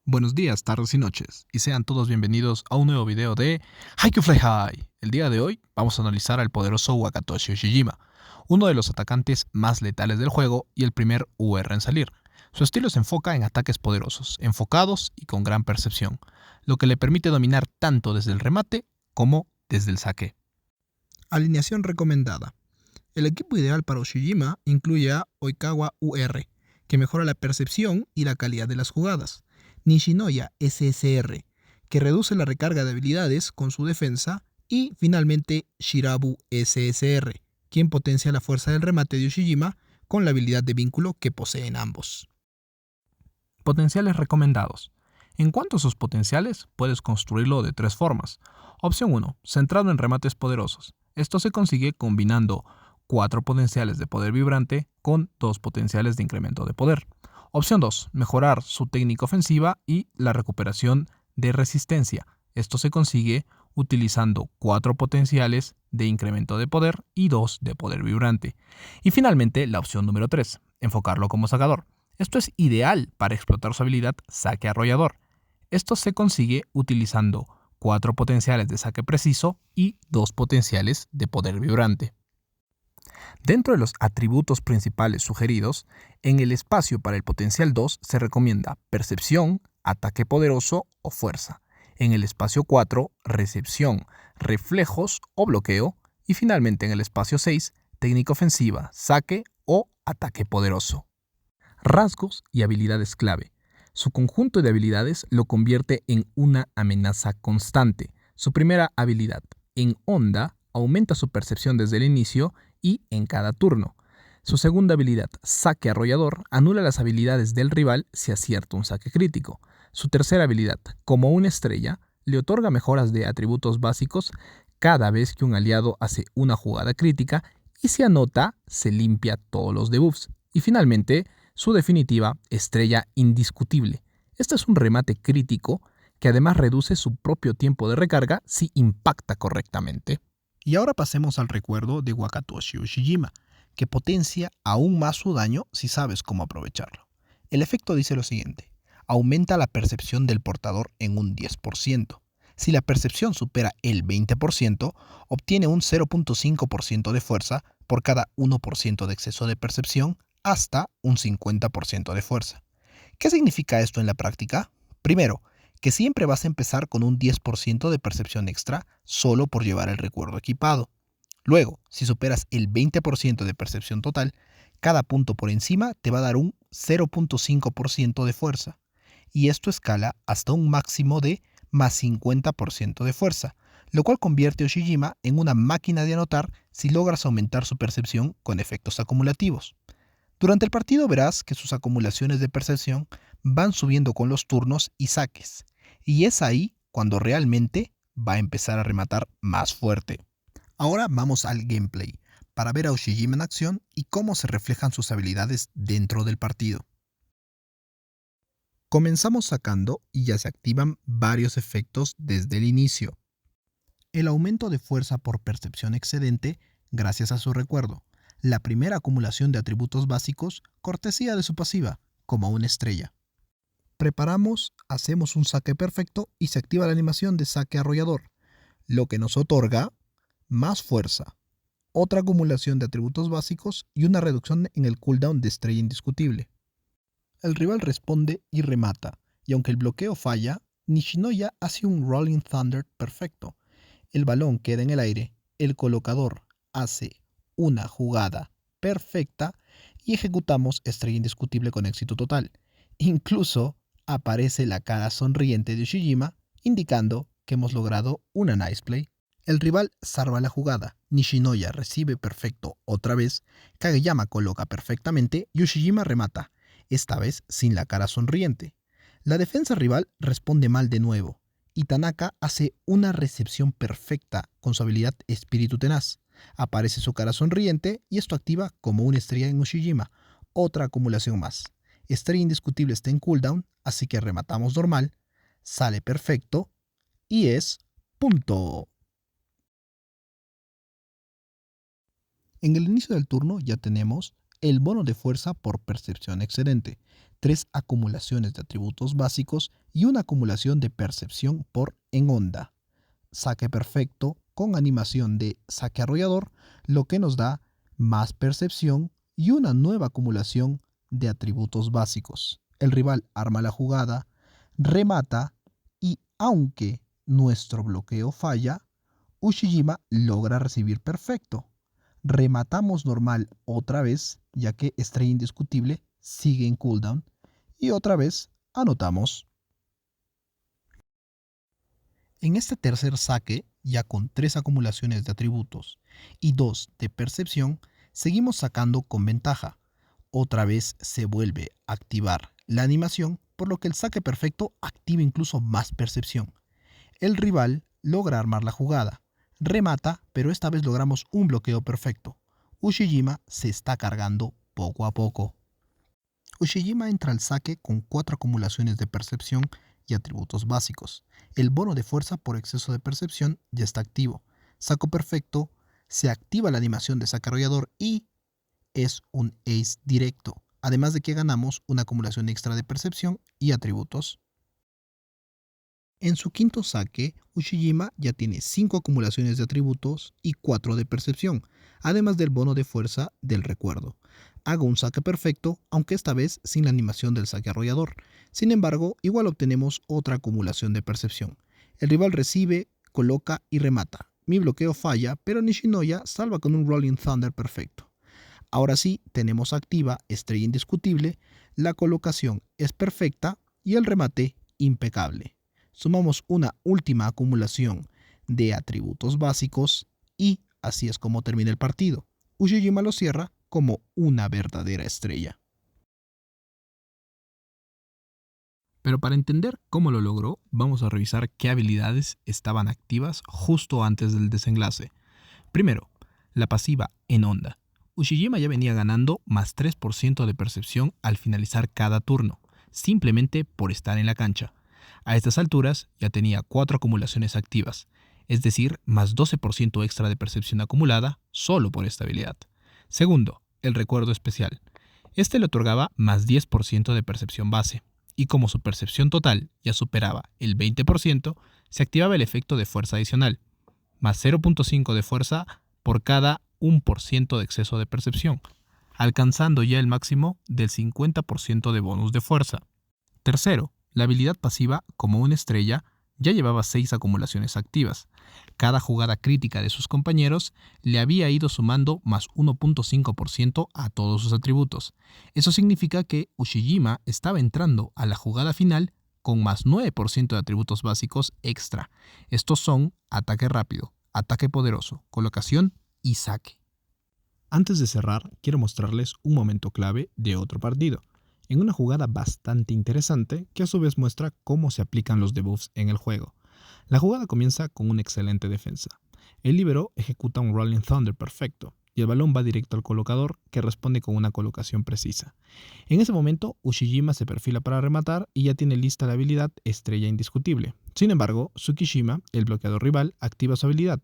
Buenos días, tardes y noches, y sean todos bienvenidos a un nuevo video de Haikyuu Fly High. El día de hoy vamos a analizar al poderoso Wakatoshi Ushijima, uno de los atacantes más letales del juego y el primer UR en salir. Su estilo se enfoca en ataques poderosos, enfocados y con gran percepción, lo que le permite dominar tanto desde el remate como desde el saque. Alineación recomendada. El equipo ideal para Ushijima incluye a Oikawa UR, que mejora la percepción y la calidad de las jugadas. Nishinoya SSR, que reduce la recarga de habilidades con su defensa, y finalmente Shirabu SSR, quien potencia la fuerza del remate de Ushijima con la habilidad de vínculo que poseen ambos. Potenciales recomendados. En cuanto a sus potenciales, puedes construirlo de tres formas. Opción 1. Centrado en remates poderosos. Esto se consigue combinando 4 potenciales de poder vibrante con 2 potenciales de incremento de poder. Opción 2. Mejorar su técnica ofensiva y la recuperación de resistencia. Esto se consigue utilizando 4 potenciales de incremento de poder y 2 de poder vibrante. Y finalmente, la opción número 3. Enfocarlo como sacador. Esto es ideal para explotar su habilidad saque arrollador. Esto se consigue utilizando 4 potenciales de saque preciso y 2 potenciales de poder vibrante. Dentro de los atributos principales sugeridos, en el espacio para el potencial 2 se recomienda percepción, ataque poderoso o fuerza. En el espacio 4, recepción, reflejos o bloqueo. Y finalmente en el espacio 6, técnica ofensiva, saque o ataque poderoso. Rasgos y habilidades clave. Su conjunto de habilidades lo convierte en una amenaza constante. Su primera habilidad, en onda, aumenta su percepción desde el inicio y en cada turno. Su segunda habilidad, saque arrollador, anula las habilidades del rival si acierta un saque crítico. Su tercera habilidad, como una estrella, le otorga mejoras de atributos básicos cada vez que un aliado hace una jugada crítica y si anota, se limpia todos los debuffs. Y finalmente, su definitiva, estrella indiscutible. Este es un remate crítico que además reduce su propio tiempo de recarga si impacta correctamente. Y ahora pasemos al recuerdo de Wakatoshi Ushijima, que potencia aún más su daño si sabes cómo aprovecharlo. El efecto dice lo siguiente: aumenta la percepción del portador en un 10%. Si la percepción supera el 20%, obtiene un 0.5% de fuerza por cada 1% de exceso de percepción hasta un 50% de fuerza. ¿Qué significa esto en la práctica? Primero, que siempre vas a empezar con un 10% de percepción extra solo por llevar el recuerdo equipado. Luego, si superas el 20% de percepción total, cada punto por encima te va a dar un 0.5% de fuerza. Y esto escala hasta un máximo de más 50% de fuerza, lo cual convierte a Ushijima en una máquina de anotar si logras aumentar su percepción con efectos acumulativos. Durante el partido verás que sus acumulaciones de percepción van subiendo con los turnos y saques, y es ahí cuando realmente va a empezar a rematar más fuerte. Ahora vamos al gameplay, para ver a Ushijima en acción y cómo se reflejan sus habilidades dentro del partido. Comenzamos sacando y ya se activan varios efectos desde el inicio. El aumento de fuerza por percepción excedente gracias a su recuerdo. La primera acumulación de atributos básicos, cortesía de su pasiva, como una estrella. Preparamos, hacemos un saque perfecto y se activa la animación de saque arrollador, lo que nos otorga más fuerza, otra acumulación de atributos básicos y una reducción en el cooldown de estrella indiscutible. El rival responde y remata, y aunque el bloqueo falla, Nishinoya hace un Rolling Thunder perfecto. El balón queda en el aire, el colocador hace una jugada perfecta y ejecutamos estrella indiscutible con éxito total. Incluso aparece la cara sonriente de Ushijima, indicando que hemos logrado una nice play. El rival salva la jugada, Nishinoya recibe perfecto otra vez, Kageyama coloca perfectamente y Ushijima remata, esta vez sin la cara sonriente. La defensa rival responde mal de nuevo, y Tanaka hace una recepción perfecta con su habilidad Espíritu Tenaz. Aparece su cara sonriente y esto activa como una estrella en Ushijima, otra acumulación más. Estrella indiscutible está en cooldown, así que rematamos normal, sale perfecto y es punto. En el inicio del turno ya tenemos el bono de fuerza por percepción excedente. 3 acumulaciones de atributos básicos y una acumulación de percepción por en onda. Saque perfecto con animación de saque arrollador, lo que nos da más percepción y una nueva acumulación de atributos básicos. El rival arma la jugada, remata y aunque nuestro bloqueo falla, Ushijima logra recibir perfecto. Rematamos normal otra vez, ya que estrella indiscutible sigue en cooldown, y otra vez anotamos. En este tercer saque, ya con 3 acumulaciones de atributos y 2 de percepción, seguimos sacando con ventaja. Otra vez se vuelve a activar la animación, por lo que el saque perfecto activa incluso más percepción. El rival logra armar la jugada, remata, pero esta vez logramos un bloqueo perfecto. Ushijima se está cargando poco a poco. Ushijima entra al saque con 4 acumulaciones de percepción y atributos básicos. El bono de fuerza por exceso de percepción ya está activo. Saco perfecto, se activa la animación de saque arrollador y es un ace directo, además de que ganamos una acumulación extra de percepción y atributos. En su quinto saque, Ushijima ya tiene 5 acumulaciones de atributos y 4 de percepción, además del bono de fuerza del recuerdo. Hago un saque perfecto, aunque esta vez sin la animación del saque arrollador. Sin embargo, igual obtenemos otra acumulación de percepción. El rival recibe, coloca y remata. Mi bloqueo falla, pero Nishinoya salva con un Rolling Thunder perfecto. Ahora sí, tenemos activa estrella indiscutible, la colocación es perfecta y el remate impecable. Sumamos una última acumulación de atributos básicos y así es como termina el partido. Ushijima lo cierra como una verdadera estrella. Pero para entender cómo lo logró, vamos a revisar qué habilidades estaban activas justo antes del desenlace. Primero, la pasiva en onda. Ushijima ya venía ganando más 3% de percepción al finalizar cada turno, simplemente por estar en la cancha. A estas alturas ya tenía 4 acumulaciones activas, es decir, más 12% extra de percepción acumulada solo por esta habilidad. Segundo, el recuerdo especial. Este le otorgaba más 10% de percepción base, y como su percepción total ya superaba el 20%, se activaba el efecto de fuerza adicional, más 0.5 de fuerza por cada 1% de exceso de percepción, alcanzando ya el máximo del 50% de bonus de fuerza. Tercero, la habilidad pasiva como una estrella ya llevaba 6 acumulaciones activas. Cada jugada crítica de sus compañeros le había ido sumando más 1.5% a todos sus atributos. Eso significa que Ushijima estaba entrando a la jugada final con más 9% de atributos básicos extra. Estos son ataque rápido, ataque poderoso, colocación y saque. Antes de cerrar, quiero mostrarles un momento clave de otro partido, en una jugada bastante interesante que a su vez muestra cómo se aplican los debuffs en el juego. La jugada comienza con una excelente defensa. El líbero ejecuta un Rolling Thunder perfecto y el balón va directo al colocador, que responde con una colocación precisa. En ese momento, Ushijima se perfila para rematar y ya tiene lista la habilidad Estrella Indiscutible. Sin embargo, Tsukishima, el bloqueador rival, activa su habilidad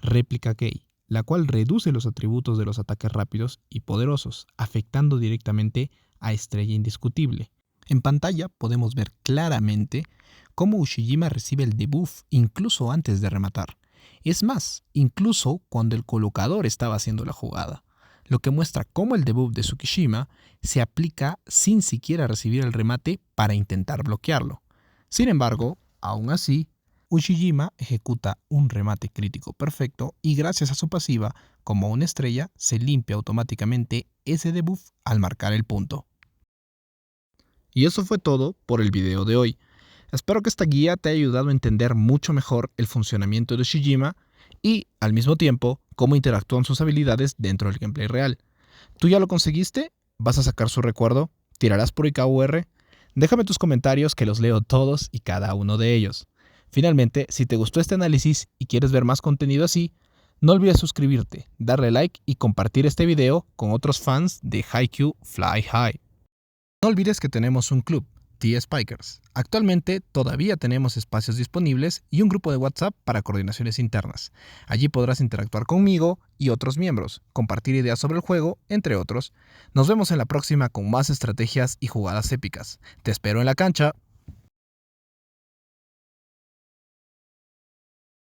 Réplica Kei, la cual reduce los atributos de los ataques rápidos y poderosos, afectando directamente a Estrella Indiscutible. En pantalla podemos ver claramente cómo Ushijima recibe el debuff incluso antes de rematar. Es más, incluso cuando el colocador estaba haciendo la jugada, lo que muestra cómo el debuff de Tsukishima se aplica sin siquiera recibir el remate para intentar bloquearlo. Sin embargo, aún así, Ushijima ejecuta un remate crítico perfecto y gracias a su pasiva, como una estrella, se limpia automáticamente ese debuff al marcar el punto. Y eso fue todo por el video de hoy. Espero que esta guía te haya ayudado a entender mucho mejor el funcionamiento de Ushijima y, al mismo tiempo, cómo interactúan sus habilidades dentro del gameplay real. ¿Tú ya lo conseguiste? ¿Vas a sacar su recuerdo? ¿Tirarás por IKUR? Déjame tus comentarios que los leo todos y cada uno de ellos. Finalmente, si te gustó este análisis y quieres ver más contenido así, no olvides suscribirte, darle like y compartir este video con otros fans de Haikyuu Fly High. No olvides que tenemos un club, T-Spikers. Actualmente todavía tenemos espacios disponibles y un grupo de WhatsApp para coordinaciones internas. Allí podrás interactuar conmigo y otros miembros, compartir ideas sobre el juego, entre otros. Nos vemos en la próxima con más estrategias y jugadas épicas. Te espero en la cancha.